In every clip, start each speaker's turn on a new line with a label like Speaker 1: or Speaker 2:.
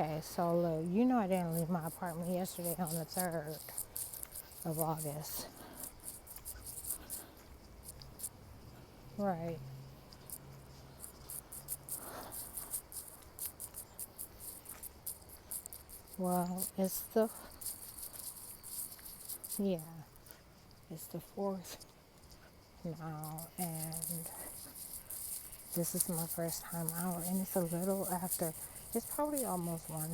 Speaker 1: Okay, so look, you know I didn't leave my apartment yesterday on the 3rd of August. Right. Well, yeah, it's the 4th now, and this is my first time out, and it's a little after, it's probably almost 1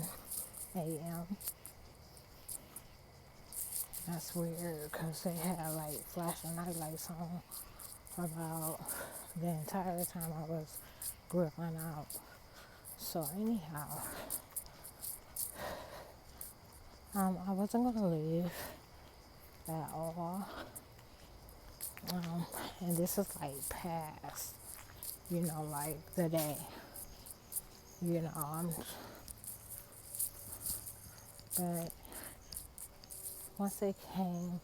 Speaker 1: a.m. That's weird, because they had like flashing night lights on about the entire time I was grilling out. So anyhow, I wasn't gonna leave at all. And this is like past, like the day. You know, but once it came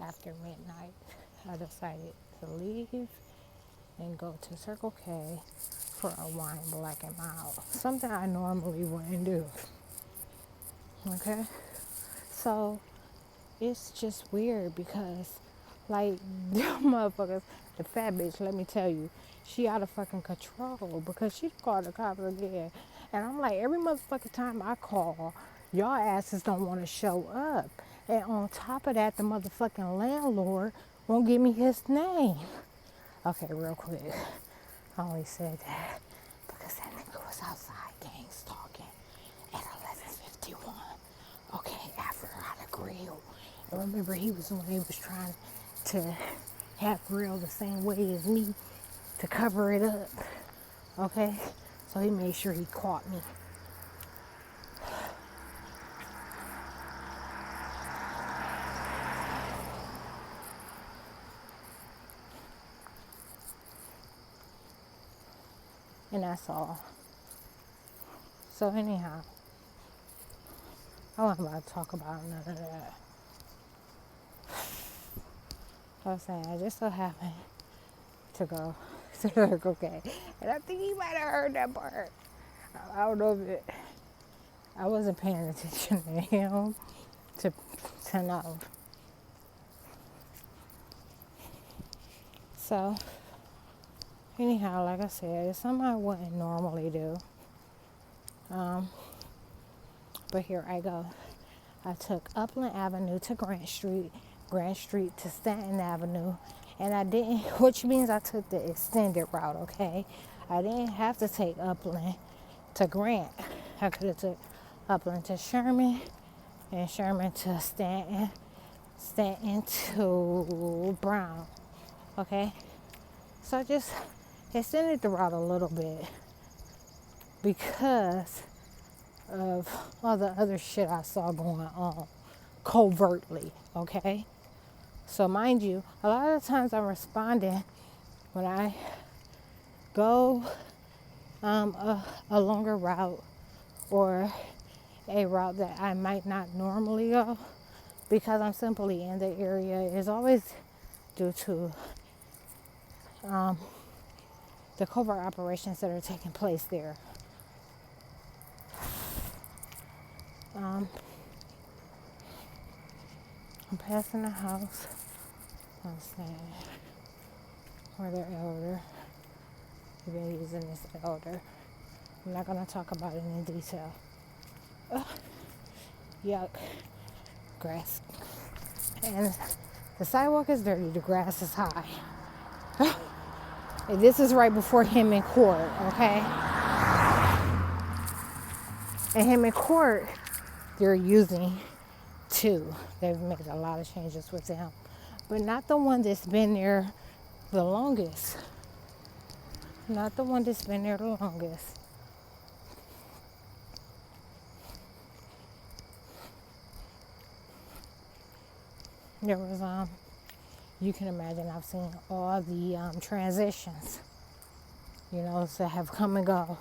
Speaker 1: after midnight, I decided to leave and go to Circle K for a wine black and mild. Something I normally wouldn't do. Okay? So it's just weird because, like, them motherfuckers, the fat bitch, let me tell you, she out of fucking control because she called the cops again. And I'm like, every motherfucking time I call, y'all asses don't want to show up. And on top of that, the motherfucking landlord won't give me his name. Okay, real quick. I only said that because that nigga was outside gangs talking at 11:51. Okay, after I grilled. And remember, he was the one who was trying to have grill the same way as me to cover it up. Okay, so he made sure he caught me. And that's all. So anyhow, I wasn't about to talk about none of that. I was saying, I just so happened to go to Circle K. And I think he might have heard that part. I don't know if I wasn't paying attention to him to know. So, anyhow, like I said, it's something I wouldn't normally do. But here I go. I took Upland Avenue to Grant Street to Stanton Avenue, and I didn't, which means I took the extended route, okay? I didn't have to take Upland to Grant. I could have took Upland to Sherman, and Sherman to Stanton to Brown, okay? So I just extended the route a little bit because of all the other shit I saw going on covertly, okay? So mind you, a lot of the times I'm responding when I go a longer route or a route that I might not normally go because I'm simply in the area is always due to the covert operations that are taking place there. I'm passing the house. I'm saying where they're elder. We've been using this elder. I'm not going to talk about it in detail. Ugh. Yuck. Grass. And the sidewalk is dirty. The grass is high. And this is right before him in court, okay? And him in court, they're using two. They've made a lot of changes with them. But not the one that's been there the longest. Not the one that's been there the longest. There was, you can imagine I've seen all the transitions, that have come and go.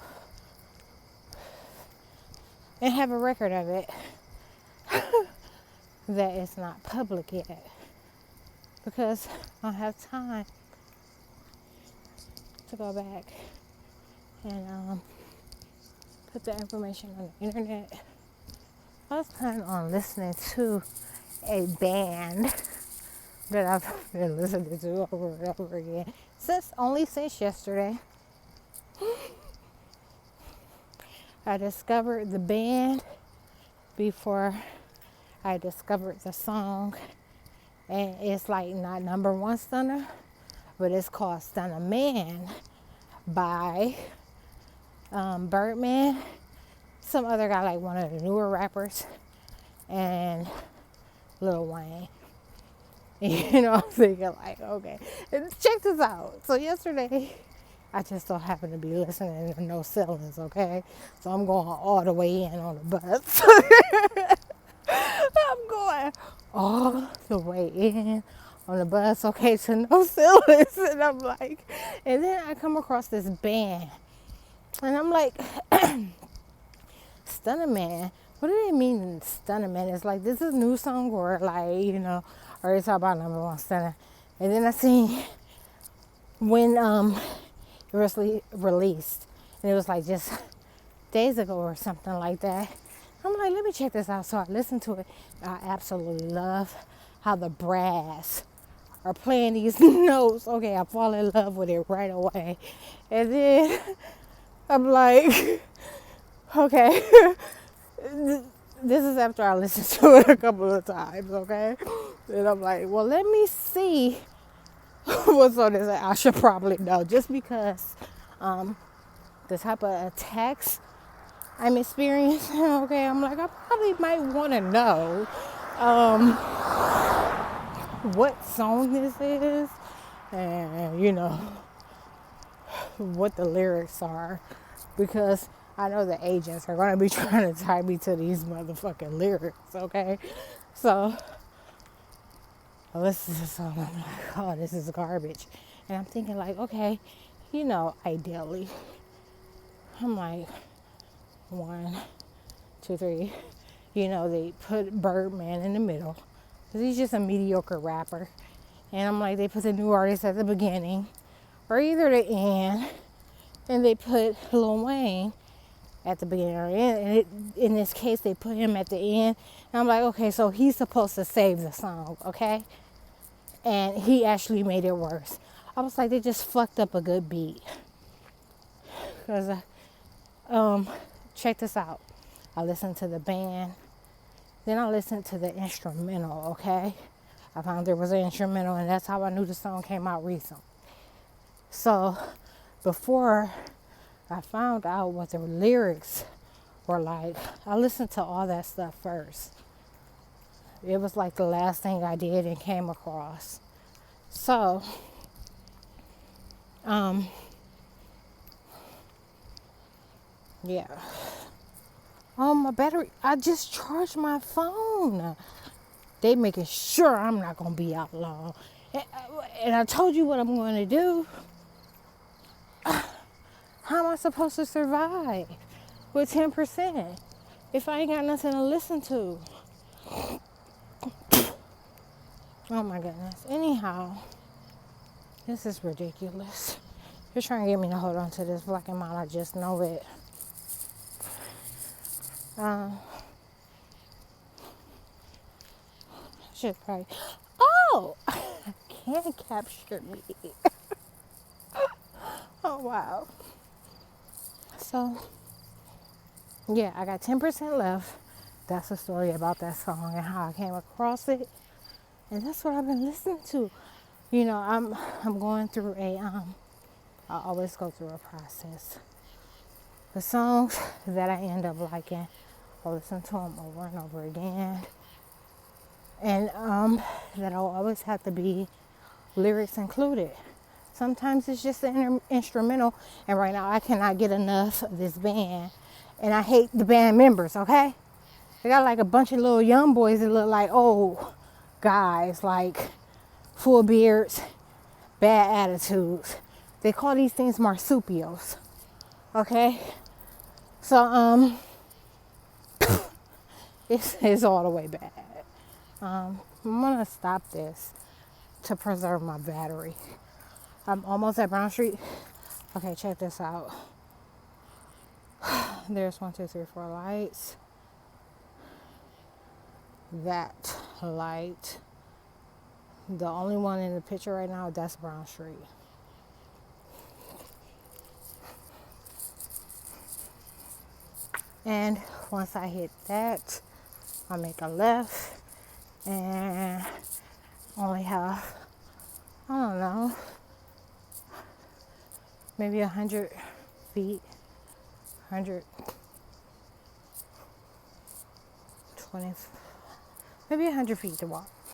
Speaker 1: And have a record of it that it's not public yet. Because I don't have time to go back and put the information on the internet. I was planning on listening to a band that I've been listening to over and over again since yesterday. I discovered the band before I discovered the song, and it's like not number one stunner, but it's called Stunner Man by Birdman, some other guy, like one of the newer rappers, and Lil Wayne. You know, I'm thinking like, okay, check this out. So yesterday, I just so happened to be listening to No Ceilings, okay? So I'm going all the way in on the bus. I'm going all the way in on the bus, okay, to No Ceilings. And I'm like, and then I come across this band. And I'm like, Stunner Man? What do they mean, Stunner Man? It's like, this is a new song, or like, you know, or it's about number one stunner. And then I seen when it was released, and it was like just days ago or something like that. I'm like, let me check this out. So I listened to it. I absolutely love how the brass are playing these notes. Okay, I fall in love with it right away. And then I'm like, okay, this is after I listened to it a couple of times, okay? And I'm like, well, let me see what's on this. I should probably know, just because the type of attacks I'm experiencing, okay? I'm like, I probably might want to know what song this is, and, you know, what the lyrics are, because I know the agents are going to be trying to tie me to these motherfucking lyrics, okay? So I listen to the song, I'm like, oh, this is garbage. And I'm thinking like, okay, you know, ideally, I'm like, 1, 2, 3, you know, they put Birdman in the middle, because he's just a mediocre rapper. And I'm like, they put the new artist at the beginning, or either the end, and they put Lil Wayne at the beginning or end. And in this case, they put him at the end. And I'm like, okay, so he's supposed to save the song, okay? And he actually made it worse. I was like, they just fucked up a good beat. Because, check this out. I listened to the band. Then I listened to the instrumental, okay? I found there was an instrumental, and that's how I knew the song came out recently. So, before I found out what the lyrics were like, I listened to all that stuff first. It was like the last thing I did and came across. So, yeah. My battery, I just charged my phone. They making sure I'm not going to be out long. And I told you what I'm going to do. How am I supposed to survive with 10% if I ain't got nothing to listen to? Oh my goodness. Anyhow, this is ridiculous. You're trying to get me to hold on to this black and mild. I just know it. Should probably. Oh, can't capture me. Oh wow. So, yeah, I got 10% left. That's the story about that song and how I came across it. And that's what I've been listening to. You know, I'm going through I always go through a process. The songs that I end up liking, I listen to them over and over again. And that'll always have to be lyrics included. Sometimes it's just an instrumental, and right now I cannot get enough of this band. And I hate the band members, okay? They got like a bunch of little young boys that look like old guys, like full beards, bad attitudes. They call these things marsupials, okay? So, it's all the way bad. I'm gonna stop this to preserve my battery. I'm almost at Brown Street. Okay, check this out. There's 1, 2, 3, 4 lights. That light, the only one in the picture right now, that's Brown Street. And once I hit that, I make a left and only have, I don't know, maybe 100 feet, 120, maybe 100 feet to walk.